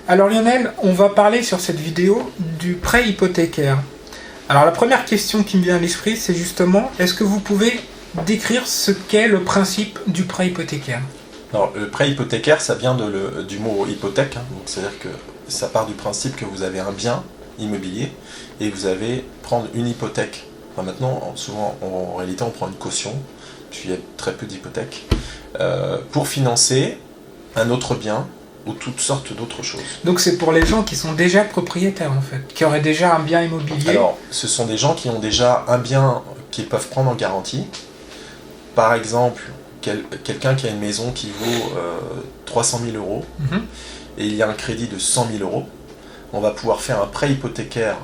Alors Lionel, on va parler sur cette vidéo du prêt hypothécaire. Alors la première question qui me vient à l'esprit, c'est justement, est-ce que vous pouvez décrire ce qu'est le principe du prêt hypothécaire ? Alors, le prêt hypothécaire, ça vient du mot hypothèque, donc c'est-à-dire que ça part du principe que vous avez un bien immobilier et vous allez prendre une hypothèque. Enfin, maintenant, souvent, en réalité, on prend une caution, puisqu'il y a très peu d'hypothèques, pour financer un autre bien ou toutes sortes d'autres choses. Donc c'est pour les gens qui sont déjà propriétaires en fait, qui auraient déjà un bien immobilier. Alors, ce sont des gens qui ont déjà un bien qu'ils peuvent prendre en garantie. Par exemple, quelqu'un qui a une maison qui vaut 300 000 euros et il y a un crédit de 100 000 euros, on va pouvoir faire un prêt hypothécaire,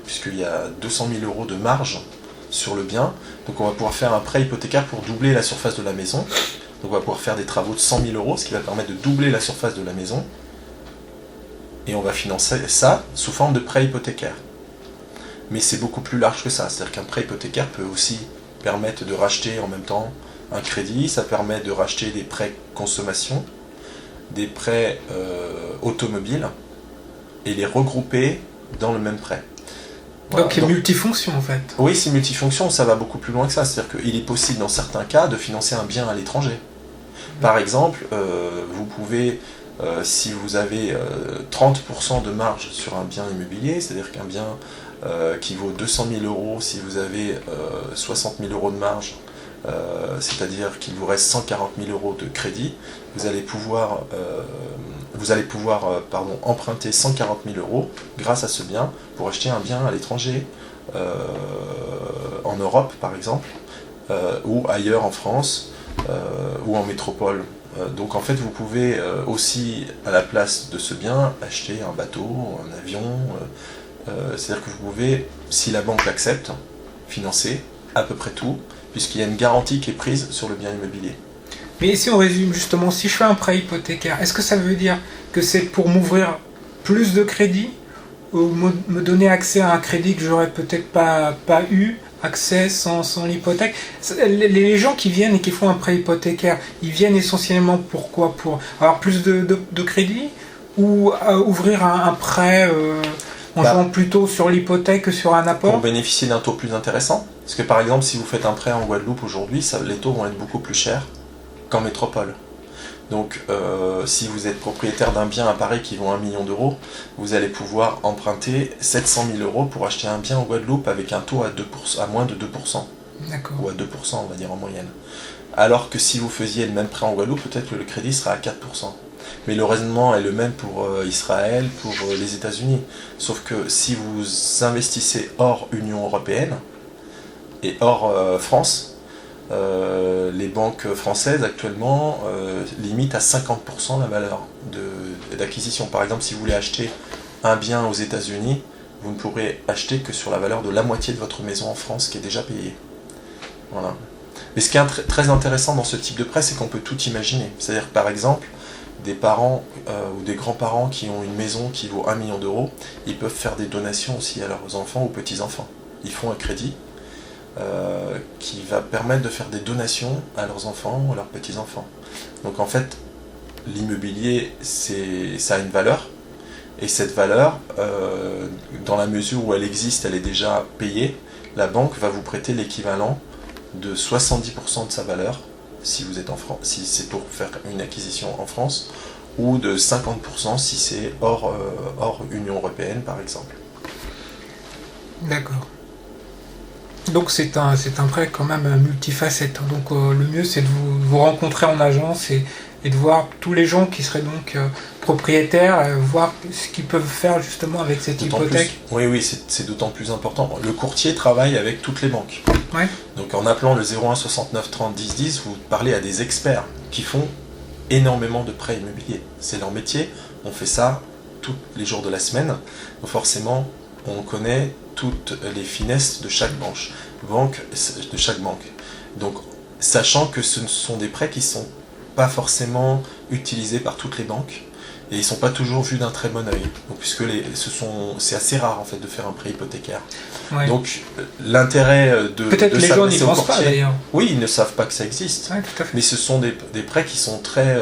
puisqu'il y a 200 000 euros de marge sur le bien, donc on va pouvoir faire un prêt hypothécaire pour doubler la surface de la maison. Donc on va pouvoir faire des travaux de 100 000 euros, ce qui va permettre de doubler la surface de la maison, et on va financer ça sous forme de prêt hypothécaire. Mais c'est beaucoup plus large que ça, c'est-à-dire qu'un prêt hypothécaire peut aussi permettre de racheter en même temps un crédit, ça permet de racheter des prêts consommation, des prêts automobiles, et les regrouper dans le même prêt. Voilà. Donc c'est multifonction en fait. Oui, c'est multifonction, ça va beaucoup plus loin que ça. C'est-à-dire qu'il est possible dans certains cas de financer un bien à l'étranger. Par exemple, vous pouvez, si vous avez 30% de marge sur un bien immobilier, c'est-à-dire qu'un bien qui vaut 200 000 euros, si vous avez 60 000 euros de marge, c'est-à-dire qu'il vous reste 140 000 euros de crédit, vous allez pouvoir emprunter 140 000 euros grâce à ce bien pour acheter un bien à l'étranger, en Europe par exemple, ou ailleurs en France, ou en métropole. Donc en fait vous pouvez aussi à la place de ce bien acheter un bateau, un avion, c'est-à-dire que vous pouvez, si la banque l'accepte, financer à peu près tout, puisqu'il y a une garantie qui est prise sur le bien immobilier. Mais si on résume justement, si je fais un prêt hypothécaire, est-ce que ça veut dire que c'est pour m'ouvrir plus de crédit ou me donner accès à un crédit que j'aurais peut-être pas eu accès sans l'hypothèque? Les gens qui viennent et qui font un prêt hypothécaire, ils viennent essentiellement pour quoi? Pour avoir plus de crédit ou ouvrir un prêt en jouant plutôt sur l'hypothèque que sur un apport? Pour bénéficier d'un taux plus intéressant. Parce que par exemple, si vous faites un prêt en Guadeloupe aujourd'hui, les taux vont être beaucoup plus chers qu'en métropole. Donc si vous êtes propriétaire d'un bien à Paris qui vaut 1 million d'euros, vous allez pouvoir emprunter 700 000 euros pour acheter un bien en Guadeloupe avec un taux à moins de 2%. D'accord. Ou à 2% on va dire en moyenne. Alors que si vous faisiez le même prêt en Guadeloupe, peut-être que le crédit sera à 4%. Mais le raisonnement est le même pour Israël, pour les États-Unis. Sauf que si vous investissez hors Union européenne et hors France, les banques françaises actuellement limitent à 50% la valeur d'acquisition. Par exemple, si vous voulez acheter un bien aux États-Unis, vous ne pourrez acheter que sur la valeur de la moitié de votre maison en France qui est déjà payée. Voilà. Mais ce qui est très intéressant dans ce type de prêt, c'est qu'on peut tout imaginer. C'est-à-dire, par exemple, des parents ou des grands-parents qui ont une maison qui vaut 1 million d'euros, ils peuvent faire des donations aussi à leurs enfants ou petits-enfants. Ils font un crédit qui va permettre de faire des donations à leurs enfants ou à leurs petits-enfants. Donc en fait, l'immobilier, ça a une valeur, et cette valeur, dans la mesure où elle existe, elle est déjà payée, la banque va vous prêter l'équivalent de 70% de sa valeur, si vous êtes en France, si c'est pour faire une acquisition en France, ou de 50% si c'est hors Union européenne par exemple. D'accord. Donc c'est un prêt quand même multifacette. Donc le mieux c'est de vous rencontrer en agence et de voir tous les gens qui seraient donc propriétaires, voir ce qu'ils peuvent faire justement avec cette hypothèque. Oui, c'est d'autant plus important. Le courtier travaille avec toutes les banques. Ouais. Donc en appelant le 01 69 30 10 10, vous parlez à des experts qui font énormément de prêts immobiliers. C'est leur métier, on fait ça tous les jours de la semaine. Donc forcément, on connaît toutes les finesses de chaque banque. Donc, sachant que ce sont des prêts qui ne sont pas forcément utilisés par toutes les banques et ils sont pas toujours vus d'un très bon œil. Donc, puisque c'est assez rare en fait de faire un prêt hypothécaire. Ouais. Donc l'intérêt peut-être les gens n'y pensent pas d'ailleurs. Oui, ils ne savent pas que ça existe. Ouais, tout à fait. Mais ce sont des prêts qui sont très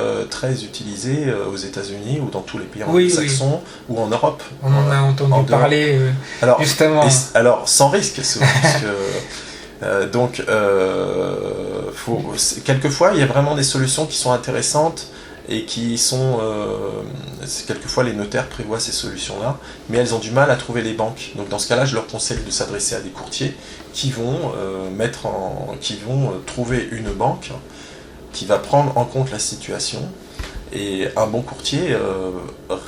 utilisés aux États-Unis ou dans tous les pays anglo-saxons ou en Europe. On en a entendu parler justement. Alors sans risque, quelquefois il y a vraiment des solutions qui sont intéressantes et qui sont... quelquefois les notaires prévoient ces solutions-là, mais elles ont du mal à trouver les banques. Donc dans ce cas-là, je leur conseille de s'adresser à des courtiers qui vont trouver une banque qui va prendre en compte la situation, et un bon courtier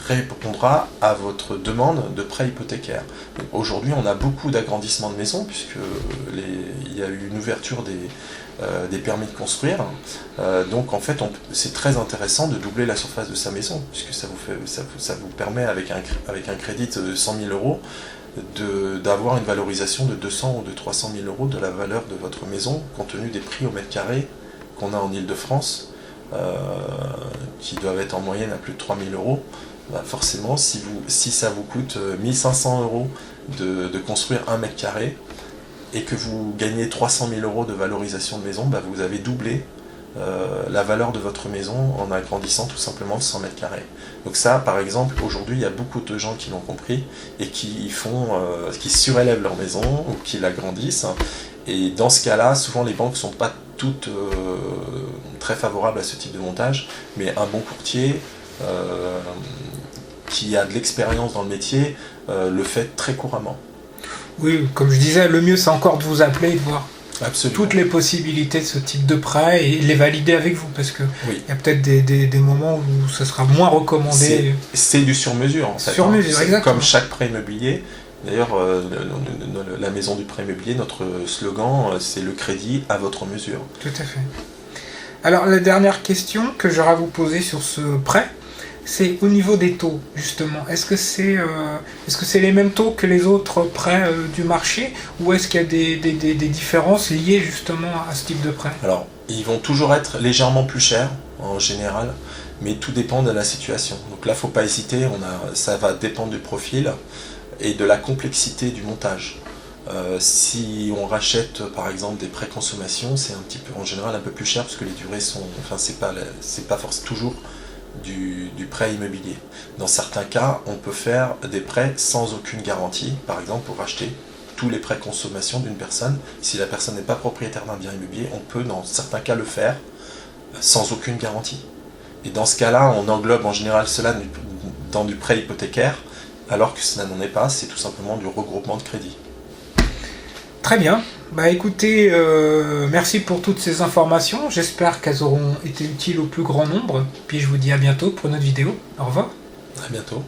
répondra à votre demande de prêt hypothécaire. Aujourd'hui, on a beaucoup d'agrandissements de maisons, puisqu'il y a eu une ouverture des permis de construire. Donc en fait, c'est très intéressant de doubler la surface de sa maison, puisque ça vous permet, avec un crédit de 100 000 euros, d'avoir une valorisation de 200 ou de 300 000 euros de la valeur de votre maison, compte tenu des prix au mètre carré qu'on a en Ile-de-France, qui doivent être en moyenne à plus de 3 000 euros. Bah forcément, si ça vous coûte 1 500 euros de construire 1 mètre carré, et que vous gagnez 300 000 euros de valorisation de maison, bah vous avez doublé la valeur de votre maison en agrandissant tout simplement de 100 mètres carrés. Donc ça, par exemple, aujourd'hui, il y a beaucoup de gens qui l'ont compris et qui surélèvent leur maison ou qui l'agrandissent. Et dans ce cas-là, souvent les banques ne sont pas toutes très favorables à ce type de montage, mais un bon courtier qui a de l'expérience dans le métier le fait très couramment. Oui, comme je disais, le mieux c'est encore de vous appeler et de voir Absolument. Toutes les possibilités de ce type de prêt et les valider avec vous, parce que y a peut-être des moments où ce sera moins recommandé. C'est du sur-mesure en fait. Sur-mesure, exactement. Comme chaque prêt immobilier. D'ailleurs, la maison du prêt immobilier, notre slogan, c'est le crédit à votre mesure. Tout à fait. Alors, la dernière question que j'aurai à vous poser sur ce prêt, c'est au niveau des taux, justement. Est-ce que c'est les mêmes taux que les autres prêts du marché, ou est-ce qu'il y a des différences liées justement à ce type de prêt? Alors, ils vont toujours être légèrement plus chers, en général, mais tout dépend de la situation. Donc là, il ne faut pas hésiter, ça va dépendre du profil et de la complexité du montage. Si on rachète par exemple des prêts consommation, c'est en général un peu plus cher parce que les durées sont, c'est pas forcément toujours du prêt immobilier. Dans certains cas, on peut faire des prêts sans aucune garantie, par exemple pour racheter tous les prêts consommation d'une personne. Si la personne n'est pas propriétaire d'un bien immobilier, on peut dans certains cas le faire sans aucune garantie. Et dans ce cas-là, on englobe en général cela dans du prêt hypothécaire, alors que cela n'en est pas, c'est tout simplement du regroupement de crédit. Très bien. Bah écoutez, merci pour toutes ces informations. J'espère qu'elles auront été utiles au plus grand nombre. Puis je vous dis à bientôt pour une autre vidéo. Au revoir. À bientôt.